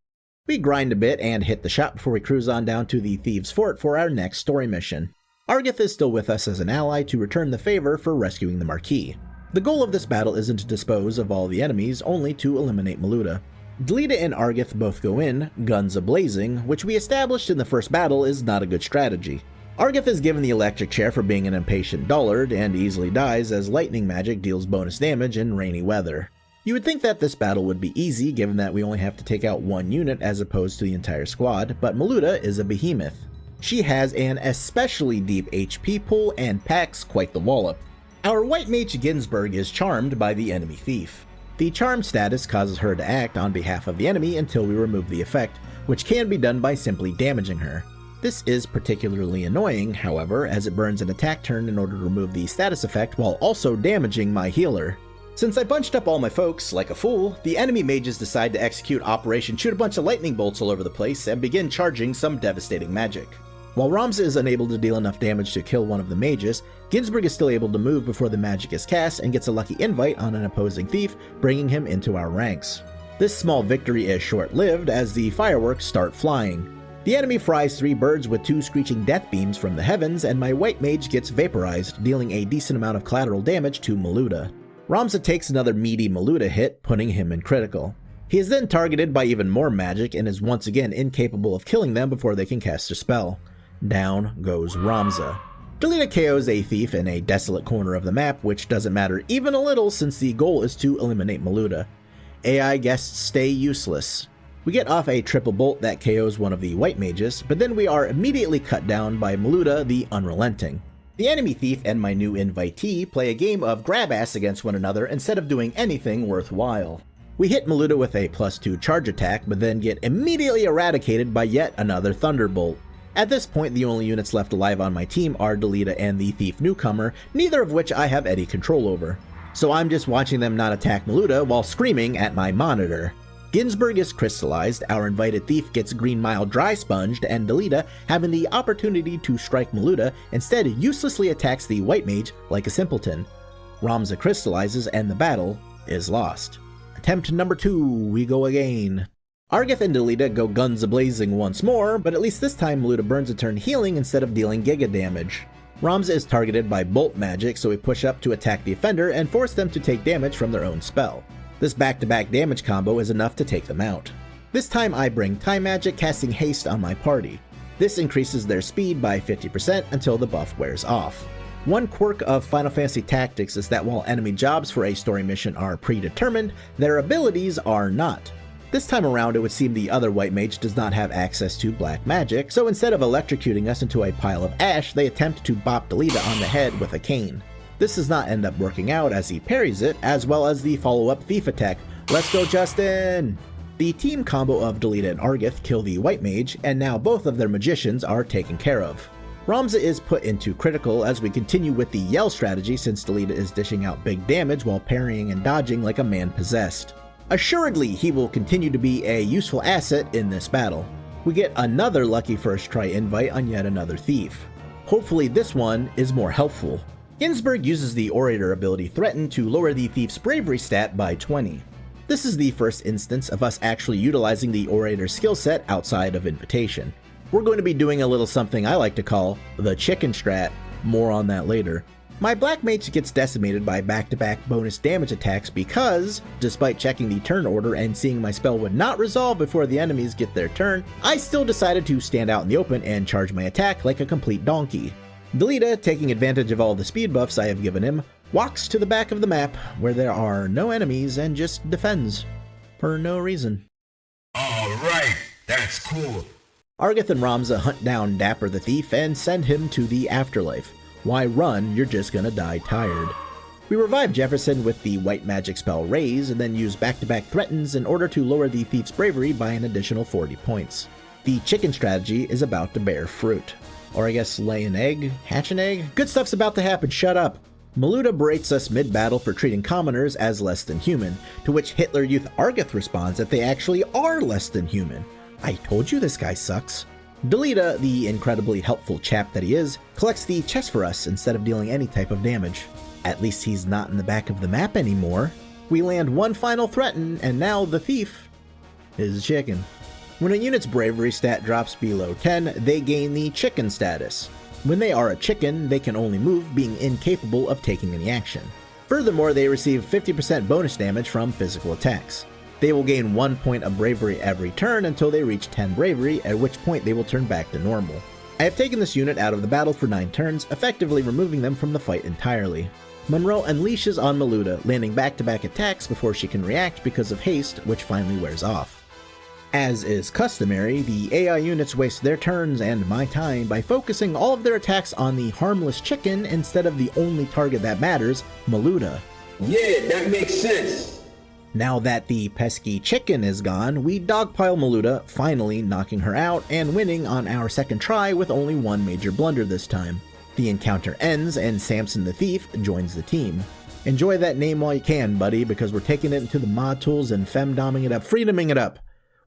We grind a bit and hit the shop before we cruise on down to the Thieves' Fort for our next story mission. Argith is still with us as an ally to return the favor for rescuing the Marquis. The goal of this battle isn't to dispose of all the enemies, only to eliminate Maluda. Delita and Argith both go in, guns a-blazing, which we established in the first battle is not a good strategy. Argith is given the electric chair for being an impatient dullard and easily dies as lightning magic deals bonus damage in rainy weather. You would think that this battle would be easy given that we only have to take out 1 unit as opposed to the entire squad, but Maluda is a behemoth. She has an especially deep HP pool and packs quite the wallop. Our white mage Ginsburg is charmed by the enemy thief. The charm status causes her to act on behalf of the enemy until we remove the effect, which can be done by simply damaging her. This is particularly annoying, however, as it burns an attack turn in order to remove the status effect while also damaging my healer. Since I bunched up all my folks like a fool, the enemy mages decide to execute Operation Shoot a bunch of lightning bolts all over the place and begin charging some devastating magic. While Ramza is unable to deal enough damage to kill one of the mages, Ginsburg is still able to move before the magic is cast and gets a lucky invite on an opposing thief, bringing him into our ranks. This small victory is short-lived as the fireworks start flying. The enemy fries 3 birds with 2 screeching death beams from the heavens, and my white mage gets vaporized, dealing a decent amount of collateral damage to Maluda. Ramza takes another meaty Maluda hit, putting him in critical. He is then targeted by even more magic and is once again incapable of killing them before they can cast a spell. Down goes Ramza. Delita KOs a thief in a desolate corner of the map, which doesn't matter even a little since the goal is to eliminate Maluda. AI guests stay useless. We get off a triple bolt that KOs one of the white mages, but then we are immediately cut down by Maluda the Unrelenting. The enemy thief and my new invitee play a game of grab ass against one another instead of doing anything worthwhile. We hit Maluda with a +2 charge attack, but then get immediately eradicated by yet another thunderbolt. At this point, the only units left alive on my team are Delita and the Thief Newcomer, neither of which I have any control over. So I'm just watching them not attack Maluda while screaming at my monitor. Ginsburg is crystallized, our invited thief gets Green Mile dry sponged, and Delita, having the opportunity to strike Maluda, instead uselessly attacks the White Mage like a simpleton. Ramza crystallizes and the battle is lost. Attempt number 2, we go again. Argith and Delita go guns a-blazing once more, but at least this time Maluda burns a turn healing instead of dealing giga damage. Ramza is targeted by bolt magic, so we push up to attack the offender and force them to take damage from their own spell. This back-to-back damage combo is enough to take them out. This time I bring time magic, casting haste on my party. This increases their speed by 50% until the buff wears off. One quirk of Final Fantasy Tactics is that while enemy jobs for a story mission are predetermined, their abilities are not. This time around, it would seem the other White Mage does not have access to black magic, so instead of electrocuting us into a pile of ash, they attempt to bop Delita on the head with a cane. This does not end up working out as he parries it, as well as the follow-up thief attack. Let's go, Justin! The team combo of Delita and Argith kill the White Mage, and now both of their magicians are taken care of. Ramza is put into critical as we continue with the yell strategy since Delita is dishing out big damage while parrying and dodging like a man possessed. Assuredly, he will continue to be a useful asset in this battle. We get another lucky first try invite on yet another thief. Hopefully this one is more helpful. Ginsburg uses the Orator ability Threaten to lower the thief's bravery stat by 20. This is the first instance of us actually utilizing the Orator skill set outside of Invitation. We're going to be doing a little something I like to call the chicken strat, more on that later. My Black Mage gets decimated by back-to-back bonus damage attacks because, despite checking the turn order and seeing my spell would not resolve before the enemies get their turn, I still decided to stand out in the open and charge my attack like a complete donkey. Delita, taking advantage of all the speed buffs I have given him, walks to the back of the map where there are no enemies and just defends. For no reason. Alright, that's cool. Argith and Ramza hunt down Dapper the Thief and send him to the afterlife. Why run? You're just gonna die tired. We revive Jefferson with the white magic spell Raise and then use back-to-back threatens in order to lower the thief's bravery by an additional 40 points. The chicken strategy is about to bear fruit. Or I guess lay an egg? Hatch an egg? Good stuff's about to happen, shut up! Maluda berates us mid-battle for treating commoners as less than human, to which Hitler Youth Argith responds that they actually are less than human. I told you this guy sucks. Delita, the incredibly helpful chap that he is, collects the chest for us instead of dealing any type of damage. At least he's not in the back of the map anymore. We land one final threaten, and now the thief is chicken. When a unit's bravery stat drops below 10, they gain the chicken status. When they are a chicken, they can only move, being incapable of taking any action. Furthermore, they receive 50% bonus damage from physical attacks. They will gain 1 point of bravery every turn until they reach 10 bravery, at which point they will turn back to normal. I have taken this unit out of the battle for 9 turns, effectively removing them from the fight entirely. Monroe unleashes on Maluda, landing back-to-back attacks before she can react because of haste, which finally wears off. As is customary, the AI units waste their turns and my time by focusing all of their attacks on the harmless chicken instead of the only target that matters, Maluda. Yeah, that makes sense. Now that the pesky chicken is gone, we dogpile Maluda, finally knocking her out and winning on our second try with only one major blunder this time. The encounter ends and Samson the Thief joins the team. Enjoy that name while you can, buddy, because we're taking it into the mod tools and femdoming it up, freedoming it up.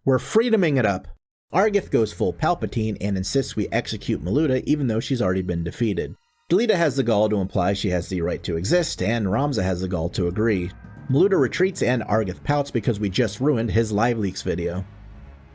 We're freedoming it up. Argith goes full Palpatine and insists we execute Maluda even though she's already been defeated. Delita has the gall to imply she has the right to exist, and Ramza has the gall to agree. Maluda retreats and Argith pouts because we just ruined his live leaks video.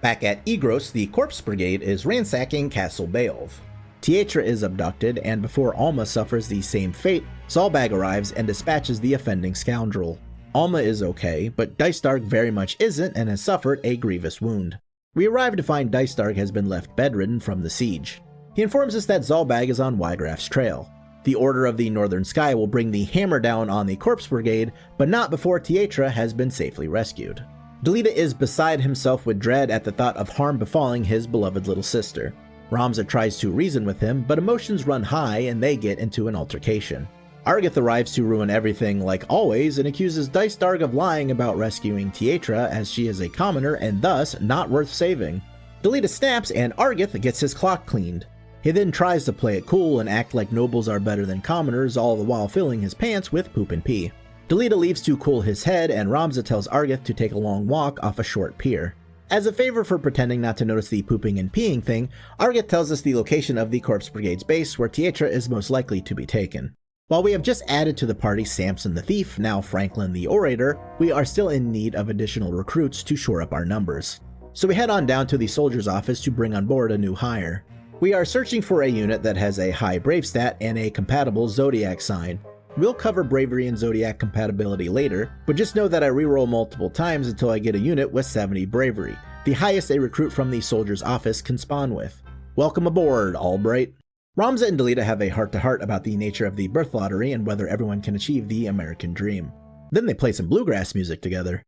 Back at Egros, the Corpse Brigade is ransacking Castle Beowulf. Tietra is abducted, and before Alma suffers the same fate, Zalbag arrives and dispatches the offending scoundrel. Alma is okay, but Dystarg very much isn't and has suffered a grievous wound. We arrive to find Dystarg has been left bedridden from the siege. He informs us that Zalbag is on Wygraf's trail. The Order of the Northern Sky will bring the hammer down on the Corpse Brigade, but not before Tietra has been safely rescued. Delita is beside himself with dread at the thought of harm befalling his beloved little sister. Ramza tries to reason with him, but emotions run high and they get into an altercation. Argith arrives to ruin everything like always and accuses Dystarg of lying about rescuing Tietra as she is a commoner and thus not worth saving. Delita snaps and Argith gets his clock cleaned. He then tries to play it cool and act like nobles are better than commoners, all the while filling his pants with poop and pee. Delita leaves to cool his head, and Ramza tells Argith to take a long walk off a short pier. As a favor for pretending not to notice the pooping and peeing thing, Argith tells us the location of the Corpse Brigade's base, where Tietra is most likely to be taken. While we have just added to the party Samson the Thief, now Franklin the Orator, we are still in need of additional recruits to shore up our numbers. So we head on down to the soldier's office to bring on board a new hire. We are searching for a unit that has a high brave stat and a compatible zodiac sign. We'll cover bravery and zodiac compatibility later, but just know that I reroll multiple times until I get a unit with 70 bravery, the highest a recruit from the soldier's office can spawn with. Welcome aboard, Albright. Ramza and Delita have a heart-to-heart about the nature of the birth lottery and whether everyone can achieve the American dream. Then they play some bluegrass music together.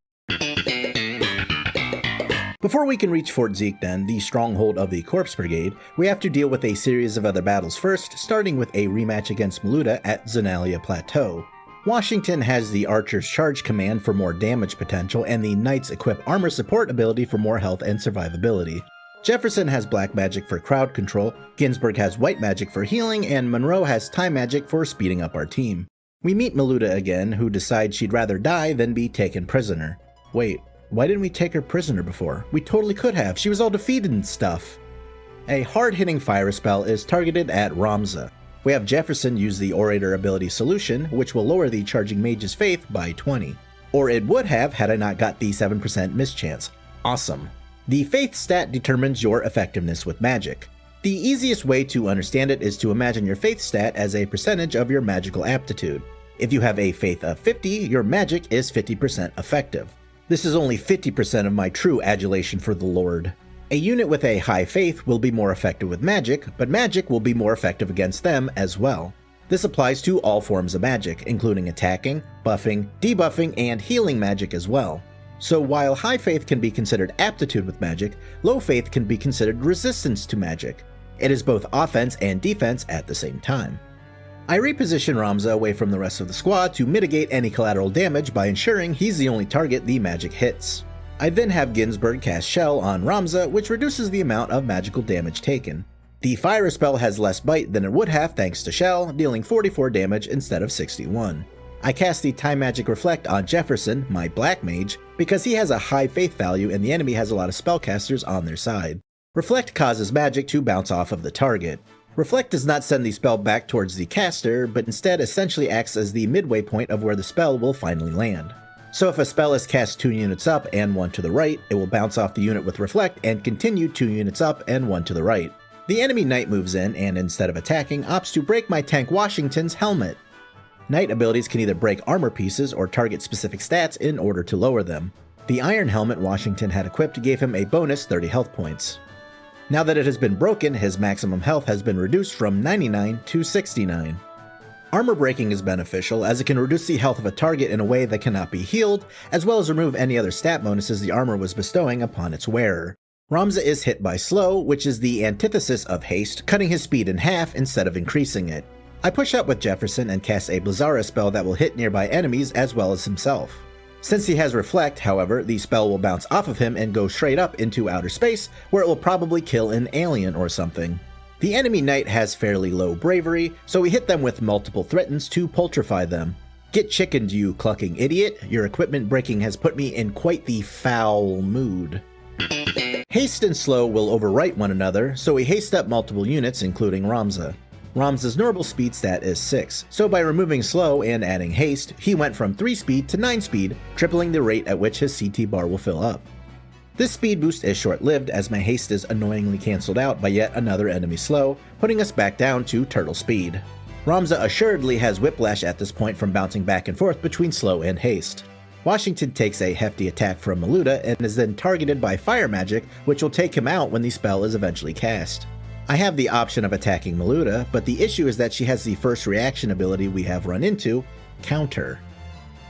Before we can reach Fort Ziekden, the stronghold of the Corpse Brigade, we have to deal with a series of other battles first, starting with a rematch against Maluta at Zenalia Plateau. Washington has the Archer's Charge Command for more damage potential, and the Knights equip Armor Support ability for more health and survivability. Jefferson has Black Magic for crowd control, Ginsburg has White Magic for healing, and Monroe has Time Magic for speeding up our team. We meet Maluta again, who decides she'd rather die than be taken prisoner. Wait. Why didn't we take her prisoner before? We totally could have. She was all defeated and stuff. A hard-hitting fire spell is targeted at Ramza. We have Jefferson use the Orator ability Solution, which will lower the charging mage's faith by 20. Or it would have had I not got the 7% mischance. Awesome. The faith stat determines your effectiveness with magic. The easiest way to understand it is to imagine your faith stat as a percentage of your magical aptitude. If you have a faith of 50, your magic is 50% effective. This is only 50% of my true adulation for the Lord. A unit with a high faith will be more effective with magic, but magic will be more effective against them as well. This applies to all forms of magic, including attacking, buffing, debuffing, and healing magic as well. So while high faith can be considered aptitude with magic, low faith can be considered resistance to magic. It is both offense and defense at the same time. I reposition Ramza away from the rest of the squad to mitigate any collateral damage by ensuring he's the only target the magic hits. I then have Ginsburg cast Shell on Ramza, which reduces the amount of magical damage taken. The fire spell has less bite than it would have thanks to Shell, dealing 44 damage instead of 61. I cast the Time Magic Reflect on Jefferson, my Black Mage, because he has a high faith value and the enemy has a lot of spellcasters on their side. Reflect causes magic to bounce off of the target. Reflect does not send the spell back towards the caster, but instead essentially acts as the midway point of where the spell will finally land. So if a spell is cast 2 units up and 1 to the right, it will bounce off the unit with Reflect and continue 2 units up and 1 to the right. The enemy Knight moves in and instead of attacking, opts to break my tank Washington's helmet. Knight abilities can either break armor pieces or target specific stats in order to lower them. The Iron Helmet Washington had equipped gave him a bonus 30 health points. Now that it has been broken, his maximum health has been reduced from 99 to 69. Armor breaking is beneficial as it can reduce the health of a target in a way that cannot be healed, as well as remove any other stat bonuses the armor was bestowing upon its wearer. Ramza is hit by slow, which is the antithesis of haste, cutting his speed in half instead of increasing it. I push up with Jefferson and cast a Blizzara spell that will hit nearby enemies as well as himself. Since he has Reflect, however, the spell will bounce off of him and go straight up into outer space, where it will probably kill an alien or something. The enemy Knight has fairly low bravery, so we hit them with multiple threatens to putrefy them. Get chickened, you clucking idiot. Your equipment breaking has put me in quite the foul mood. Haste and slow will overwrite one another, so we haste up multiple units, including Ramza. Ramza's normal speed stat is 6, so by removing slow and adding haste, he went from 3 speed to 9 speed, tripling the rate at which his CT bar will fill up. This speed boost is short-lived as my haste is annoyingly cancelled out by yet another enemy slow, putting us back down to turtle speed. Ramza assuredly has whiplash at this point from bouncing back and forth between slow and haste. Washington takes a hefty attack from Maluta and is then targeted by fire magic, which will take him out when the spell is eventually cast. I have the option of attacking Maluta, but the issue is that she has the first reaction ability we have run into, Counter.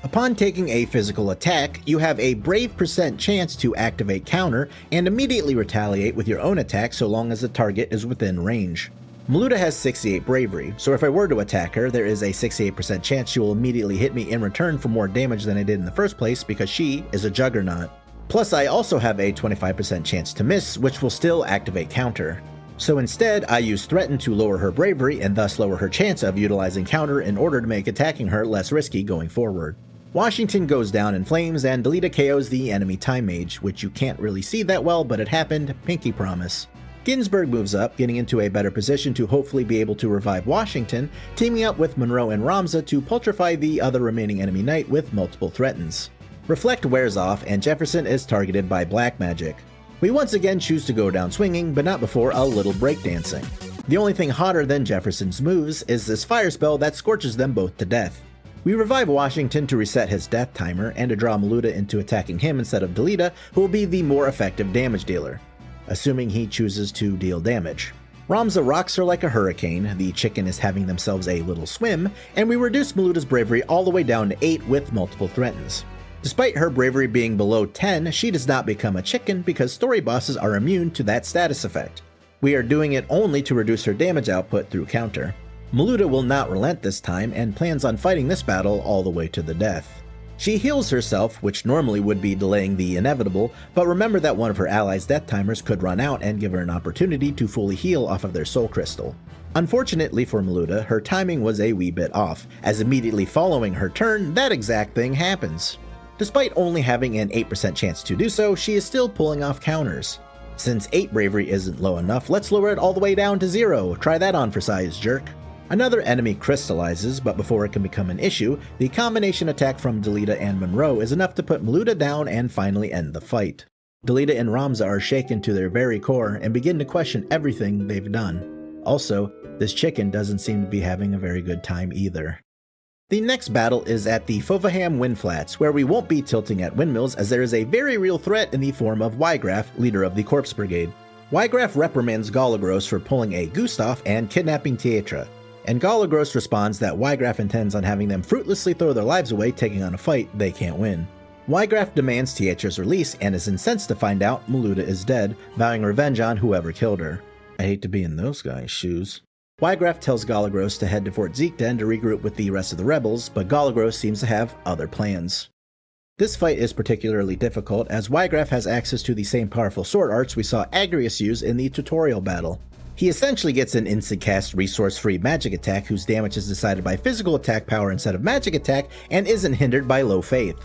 Upon taking a physical attack, you have a brave % chance to activate Counter and immediately retaliate with your own attack so long as the target is within range. Maluta has 68 bravery, so if I were to attack her, there is a 68% chance she will immediately hit me in return for more damage than I did in the first place because she is a juggernaut. Plus I also have a 25% chance to miss, which will still activate counter. So instead, I use Threaten to lower her bravery and thus lower her chance of utilizing counter in order to make attacking her less risky going forward. Washington goes down in flames and Delita KOs the enemy Time Mage, which you can't really see that well, but it happened, pinky promise. Ginsburg moves up, getting into a better position to hopefully be able to revive Washington, teaming up with Monroe and Ramza to putrefy the other remaining enemy knight with multiple threatens. Reflect wears off and Jefferson is targeted by black magic. We once again choose to go down swinging, but not before a little breakdancing. The only thing hotter than Jefferson's moves is this fire spell that scorches them both to death. We revive Washington to reset his death timer and to draw Maluta into attacking him instead of Delita, who will be the more effective damage dealer, assuming he chooses to deal damage. Ramza rocks her like a hurricane, the chicken is having themselves a little swim, and we reduce Maluta's bravery all the way down to 8 with multiple threatens. Despite her bravery being below 10, she does not become a chicken because story bosses are immune to that status effect. We are doing it only to reduce her damage output through counter. Maluta will not relent this time and plans on fighting this battle all the way to the death. She heals herself, which normally would be delaying the inevitable, but remember that one of her allies' death timers could run out and give her an opportunity to fully heal off of their soul crystal. Unfortunately for Maluta, her timing was a wee bit off, as immediately following her turn, that exact thing happens. Despite only having an 8% chance to do so, she is still pulling off counters. Since 8 bravery isn't low enough, let's lower it all the way down to 0. Try that on for size, jerk. Another enemy crystallizes, but before it can become an issue, the combination attack from Delita and Monroe is enough to put Maluta down and finally end the fight. Delita and Ramza are shaken to their very core and begin to question everything they've done. Also, this chicken doesn't seem to be having a very good time either. The next battle is at the Fovaham Windflats, where we won't be tilting at windmills as there is a very real threat in the form of Wygraf, leader of the Corpse Brigade. Wygraf reprimands Galagros for pulling a Gustav and kidnapping Tietra, and Galagros responds that Wygraf intends on having them fruitlessly throw their lives away taking on a fight they can't win. Wygraf demands Tietra's release and is incensed to find out Maluta is dead, vowing revenge on whoever killed her. I hate to be in those guys' shoes. Wygraf tells Galagros to head to Fort Ziekden to regroup with the rest of the rebels, but Galagros seems to have other plans. This fight is particularly difficult as Wygraf has access to the same powerful sword arts we saw Agrius use in the tutorial battle. He essentially gets an instant cast resource-free magic attack whose damage is decided by physical attack power instead of magic attack and isn't hindered by low faith.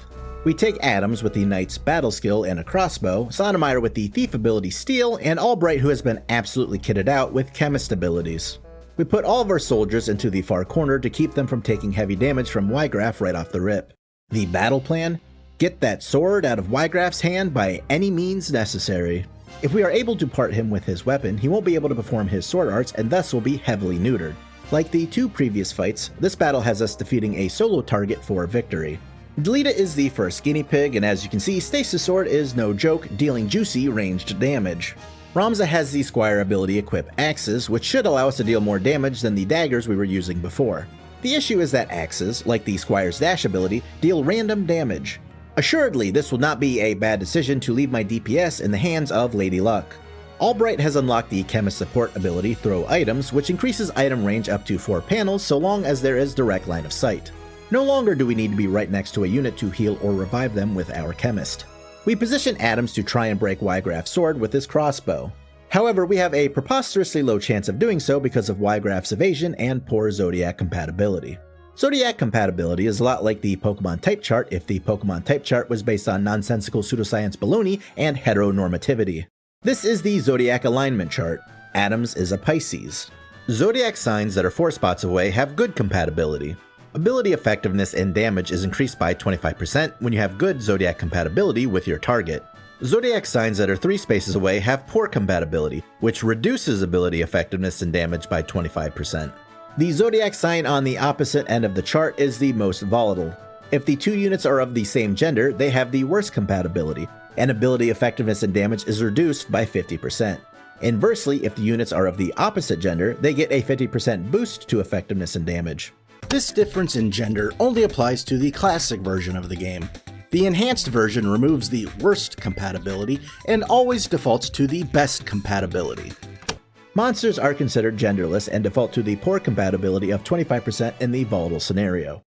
We take Adams with the knight's battle skill and a crossbow, Sotomayor with the thief ability steal, and Albright who has been absolutely kitted out with chemist abilities. We put all of our soldiers into the far corner to keep them from taking heavy damage from Wygraf right off the rip. The battle plan? Get that sword out of Wygraf's hand by any means necessary. If we are able to part him with his weapon, he won't be able to perform his sword arts and thus will be heavily neutered. Like the 2 previous fights, this battle has us defeating a solo target for victory. Delita is the first guinea pig, and as you can see, Stasis Sword is no joke, dealing juicy ranged damage. Ramza has the Squire ability equip axes, which should allow us to deal more damage than the daggers we were using before. The issue is that axes, like the Squire's dash ability, deal random damage. Assuredly, this will not be a bad decision to leave my DPS in the hands of Lady Luck. Albright has unlocked the Chemist Support ability Throw Items, which increases item range up to 4 panels so long as there is direct line of sight. No longer do we need to be right next to a unit to heal or revive them with our Chemist. We position Adams to try and break Wygraf's sword with his crossbow. However, we have a preposterously low chance of doing so because of Wygraf's evasion and poor Zodiac compatibility. Zodiac compatibility is a lot like the Pokemon type chart if the Pokemon type chart was based on nonsensical pseudoscience baloney and heteronormativity. This is the Zodiac alignment chart. Adams is a Pisces. Zodiac signs that are 4 spots away have good compatibility. Ability effectiveness and damage is increased by 25% when you have good Zodiac compatibility with your target. Zodiac signs that are 3 spaces away have poor compatibility, which reduces ability effectiveness and damage by 25%. The Zodiac sign on the opposite end of the chart is the most volatile. If the 2 units are of the same gender, they have the worst compatibility, and ability effectiveness and damage is reduced by 50%. Inversely, if the units are of the opposite gender, they get a 50% boost to effectiveness and damage. This difference in gender only applies to the classic version of the game. The enhanced version removes the worst compatibility and always defaults to the best compatibility. Monsters are considered genderless and default to the poor compatibility of 25% in the volatile scenario.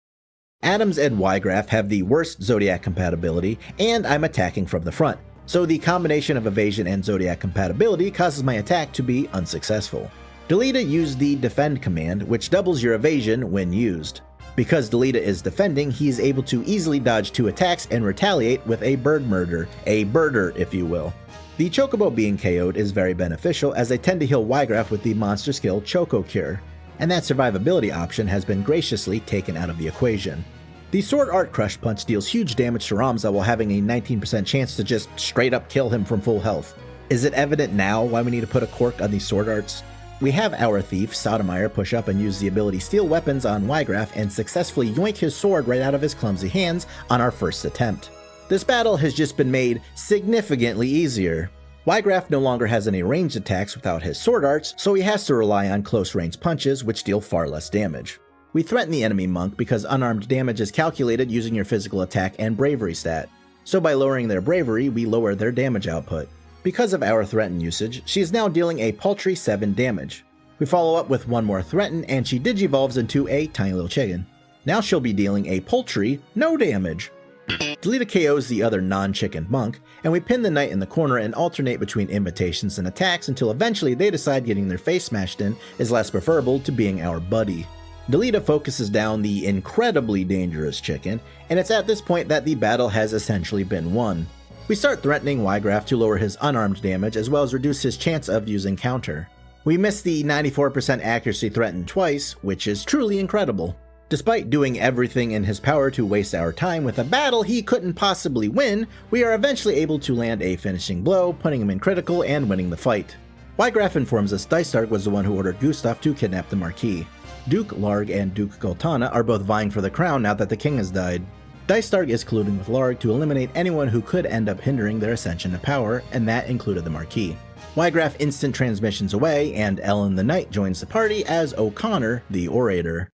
Adams and Ygraph have the worst Zodiac compatibility, and I'm attacking from the front, so the combination of evasion and Zodiac compatibility causes my attack to be unsuccessful. Delita used the defend command, which doubles your evasion when used. Because Delita is defending, he is able to easily dodge 2 attacks and retaliate with a bird murder, a birder if you will. The Chocobo being KO'd is very beneficial as they tend to heal Ygraph with the monster skill Choco Cure, and that survivability option has been graciously taken out of the equation. The Sword Art Crush Punch deals huge damage to Ramza while having a 19% chance to just straight up kill him from full health. Is it evident now why we need to put a cork on these Sword Arts? We have our thief, Sotomayor, push up and use the ability Steal Weapons on Ygraph and successfully yoink his sword right out of his clumsy hands on our first attempt. This battle has just been made significantly easier. Ygraph no longer has any ranged attacks without his sword arts, so he has to rely on close range punches, which deal far less damage. We threaten the enemy monk because unarmed damage is calculated using your physical attack and bravery stat, so by lowering their bravery, we lower their damage output. Because of our threaten usage, she is now dealing a paltry 7 damage. We follow up with one more threaten and she digivolves into a tiny little chicken. Now she'll be dealing a paltry no damage. Delita KOs the other non-chicken monk, and we pin the knight in the corner and alternate between invitations and attacks until eventually they decide getting their face smashed in is less preferable to being our buddy. Delita focuses down the incredibly dangerous chicken, and it's at this point that the battle has essentially been won. We start threatening Ygraph to lower his unarmed damage as well as reduce his chance of using counter. We miss the 94% accuracy threaten twice, which is truly incredible. Despite doing everything in his power to waste our time with a battle he couldn't possibly win, we are eventually able to land a finishing blow, putting him in critical and winning the fight. Ygraph informs us Dystark was the one who ordered Gustav to kidnap the Marquis. Duke Larg and Duke Goltana are both vying for the crown now that the king has died. Dystark is colluding with Larg to eliminate anyone who could end up hindering their ascension to power, and that included the Marquis. Ygraph instant transmissions away, and Ellen the Knight joins the party as O'Connor, the Orator.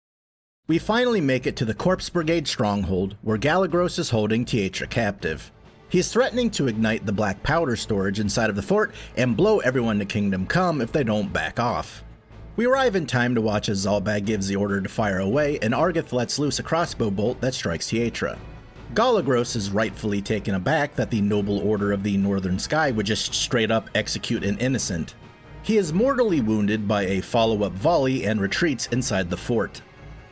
We finally make it to the Corpse Brigade stronghold, where Galagros is holding Tietra captive. He is threatening to ignite the black powder storage inside of the fort and blow everyone to Kingdom Come if they don't back off. We arrive in time to watch as Zalbag gives the order to fire away and Argith lets loose a crossbow bolt that strikes Tietra. Galagros is rightfully taken aback that the noble order of the Northern Sky would just straight up execute an innocent. He is mortally wounded by a follow-up volley and retreats inside the fort.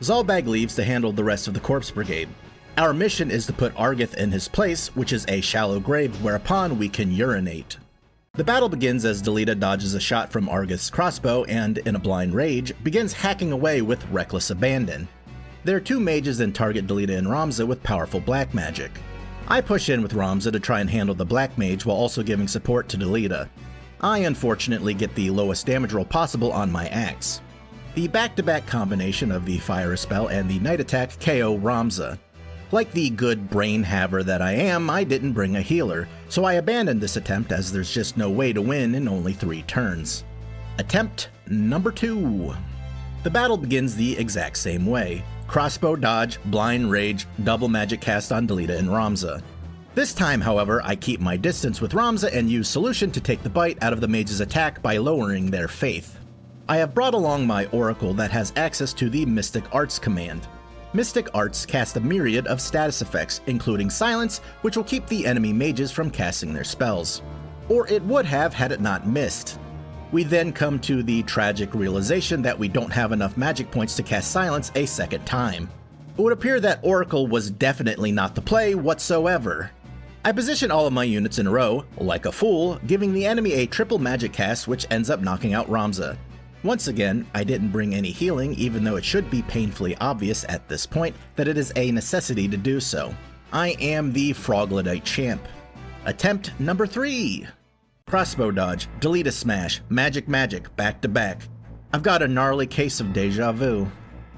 Zalbag leaves to handle the rest of the Corpse Brigade. Our mission is to put Argith in his place, which is a shallow grave whereupon we can urinate. The battle begins as Delita dodges a shot from Argith's crossbow and, in a blind rage, begins hacking away with reckless abandon. There are 2 mages that target Delita and Ramza with powerful black magic. I push in with Ramza to try and handle the black mage while also giving support to Delita. I unfortunately get the lowest damage roll possible on my axe. The back-to-back combination of the fire spell and the night attack KO Ramza. Like the good brain haver that I am, I didn't bring a healer, so I abandoned this attempt as there's just no way to win in only 3 turns. Attempt number 2. The battle begins the exact same way. Crossbow dodge, blind rage, double magic cast on Delita and Ramza. This time, however, I keep my distance with Ramza and use Solution to take the bite out of the mage's attack by lowering their faith. I have brought along my Oracle that has access to the Mystic Arts command. Mystic Arts cast a myriad of status effects, including Silence, which will keep the enemy mages from casting their spells. Or it would have had it not missed. We then come to the tragic realization that we don't have enough magic points to cast Silence a second time. It would appear that Oracle was definitely not the play whatsoever. I position all of my units in a row, like a fool, giving the enemy a triple magic cast which ends up knocking out Ramza. Once again, I didn't bring any healing even though it should be painfully obvious at this point that it is a necessity to do so. I am the Froglodite champ. Attempt number 3. Crossbow dodge, delete a smash, magic, back to back. I've got a gnarly case of deja vu.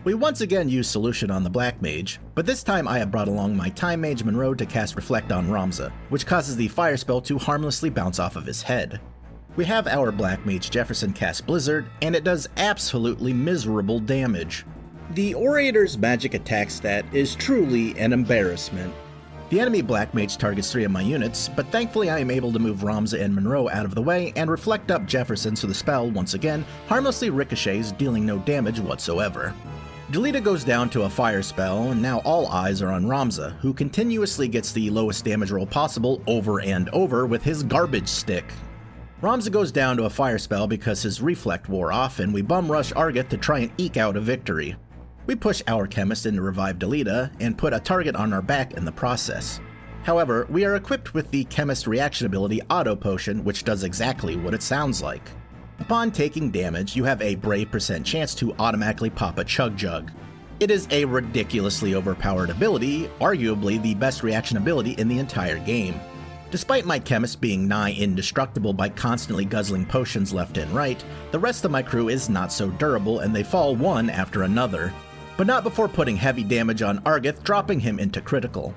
We once again use Solution on the Black Mage, but this time I have brought along my Time Mage Monroe to cast Reflect on Ramza, which causes the fire spell to harmlessly bounce off of his head. We have our Black Mage Jefferson cast Blizzard, and it does absolutely miserable damage. The Orator's magic attack stat is truly an embarrassment. The enemy Black Mage targets 3 of my units, but thankfully I am able to move Ramza and Monroe out of the way and reflect up Jefferson so the spell, once again, harmlessly ricochets, dealing no damage whatsoever. Delita goes down to a fire spell, and now all eyes are on Ramza, who continuously gets the lowest damage roll possible over and over with his garbage stick. Ramza goes down to a fire spell because his reflect wore off, and we bum rush Argith to try and eke out a victory. We push our chemist in to revive Delita, and put a target on our back in the process. However, we are equipped with the chemist reaction ability Auto Potion, which does exactly what it sounds like. Upon taking damage, you have a brave % chance to automatically pop a Chug Jug. It is a ridiculously overpowered ability, arguably the best reaction ability in the entire game. Despite my chemist being nigh indestructible by constantly guzzling potions left and right, the rest of my crew is not so durable and they fall one after another. But not before putting heavy damage on Argith, dropping him into critical.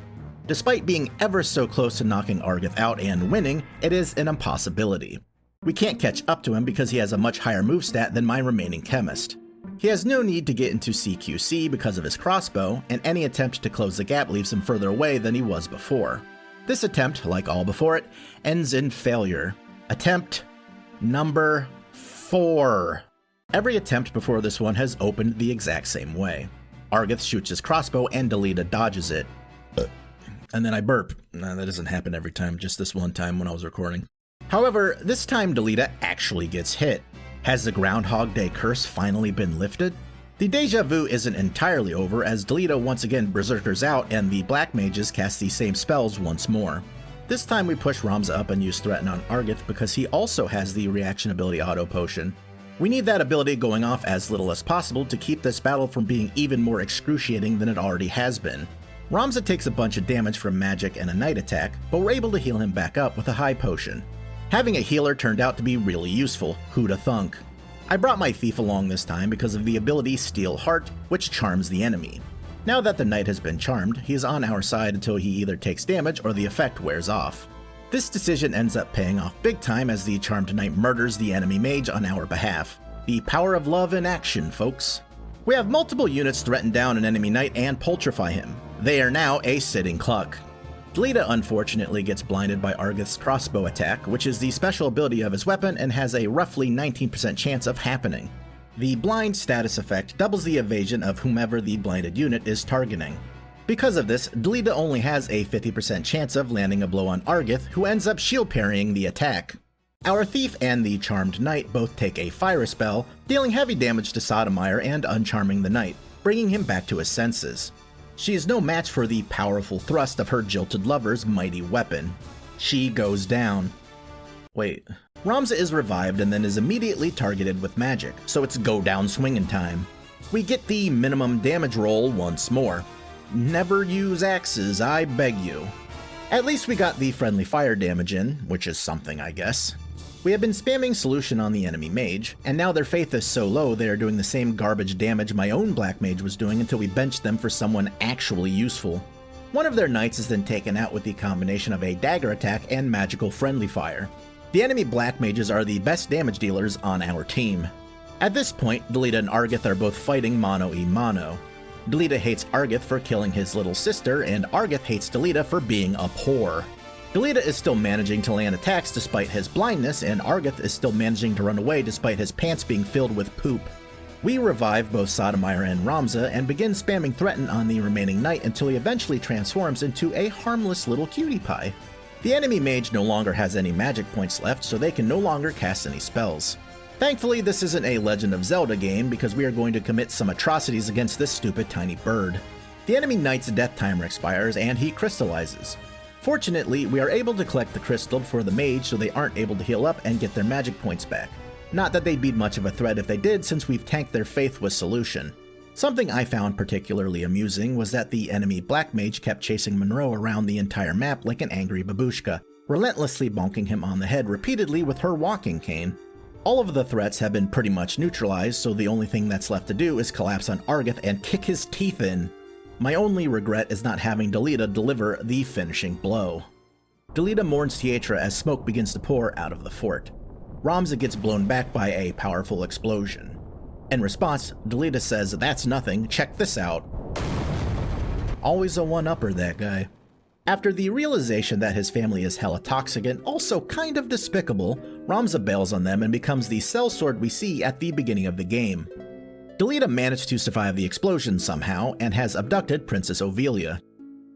Despite being ever so close to knocking Argith out and winning, it is an impossibility. We can't catch up to him because he has a much higher movestat than my remaining chemist. He has no need to get into CQC because of his crossbow, and any attempt to close the gap leaves him further away than he was before. This attempt, like all before it, ends in failure. Attempt number 4. Every attempt before this one has opened the exact same way. Argith shoots his crossbow and Delita dodges it. And then I burp. No, that doesn't happen every time, just this one time when I was recording. However, this time Delita actually gets hit. Has the Groundhog Day curse finally been lifted? The deja vu isn't entirely over as Delita once again berserkers out and the black mages cast the same spells once more. This time we push Ramza up and use Threaten on Argith because he also has the reaction ability Auto Potion. We need that ability going off as little as possible to keep this battle from being even more excruciating than it already has been. Ramza takes a bunch of damage from magic and a night attack, but we're able to heal him back up with a high potion. Having a healer turned out to be really useful, who'da thunk. I brought my thief along this time because of the ability Steel Heart, which charms the enemy. Now that the knight has been charmed, he is on our side until he either takes damage or the effect wears off. This decision ends up paying off big time as the charmed knight murders the enemy mage on our behalf. The power of love in action, folks. We have multiple units threaten down an enemy knight and putrefy him. They are now a sitting cluck. Delita unfortunately gets blinded by Argith's crossbow attack, which is the special ability of his weapon and has a roughly 19% chance of happening. The blind status effect doubles the evasion of whomever the blinded unit is targeting. Because of this, Delita only has a 50% chance of landing a blow on Argith, who ends up shield parrying the attack. Our thief and the charmed knight both take a fire spell, dealing heavy damage to Sotomayor and uncharming the knight, bringing him back to his senses. She is no match for the powerful thrust of her jilted lover's mighty weapon. She goes down. Wait, Ramza is revived and then is immediately targeted with magic, so it's go down swinging time. We get the minimum damage roll once more. Never use axes, I beg you. At least we got the friendly fire damage in, which is something, I guess. We have been spamming solution on the enemy mage, and now their faith is so low they are doing the same garbage damage my own black mage was doing until we benched them for someone actually useful. One of their knights is then taken out with the combination of a dagger attack and magical friendly fire. The enemy black mages are the best damage dealers on our team. At this point, Delita and Argith are both fighting mano-a-mano. Delita hates Argith for killing his little sister, and Argith hates Delita for being a whore. Delita is still managing to land attacks despite his blindness, and Argith is still managing to run away despite his pants being filled with poop. We revive both Sotomayor and Ramza and begin spamming Threaten on the remaining knight until he eventually transforms into a harmless little cutie pie. The enemy mage no longer has any magic points left, so they can no longer cast any spells. Thankfully, this isn't a Legend of Zelda game because we are going to commit some atrocities against this stupid tiny bird. The enemy knight's death timer expires and he crystallizes. Fortunately, we are able to collect the crystal for the mage so they aren't able to heal up and get their magic points back. Not that they'd be much of a threat if they did, since we've tanked their faith with solution. Something I found particularly amusing was that the enemy black mage kept chasing Monroe around the entire map like an angry babushka, relentlessly bonking him on the head repeatedly with her walking cane. All of the threats have been pretty much neutralized, so the only thing that's left to do is collapse on Argith and kick his teeth in. My only regret is not having Delita deliver the finishing blow. Delita mourns Tietra as smoke begins to pour out of the fort. Ramza gets blown back by a powerful explosion. In response, Delita says, "That's nothing, check this out." Always a one-upper, that guy. After the realization that his family is hella toxic and also kind of despicable, Ramza bails on them and becomes the sellsword we see at the beginning of the game. Delita managed to survive the explosion somehow and has abducted Princess Ovelia.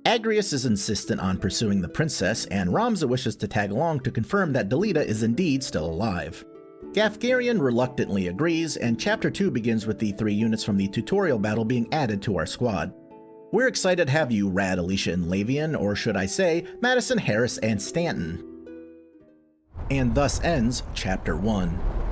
Agrius is insistent on pursuing the princess, and Ramza wishes to tag along to confirm that Delita is indeed still alive. Gafgarian reluctantly agrees, and Chapter 2 begins with the 3 units from the tutorial battle being added to our squad. We're excited to have you, Rad, Alicia, and Lavian, or should I say, Madison, Harris, and Stanton. And thus ends Chapter 1.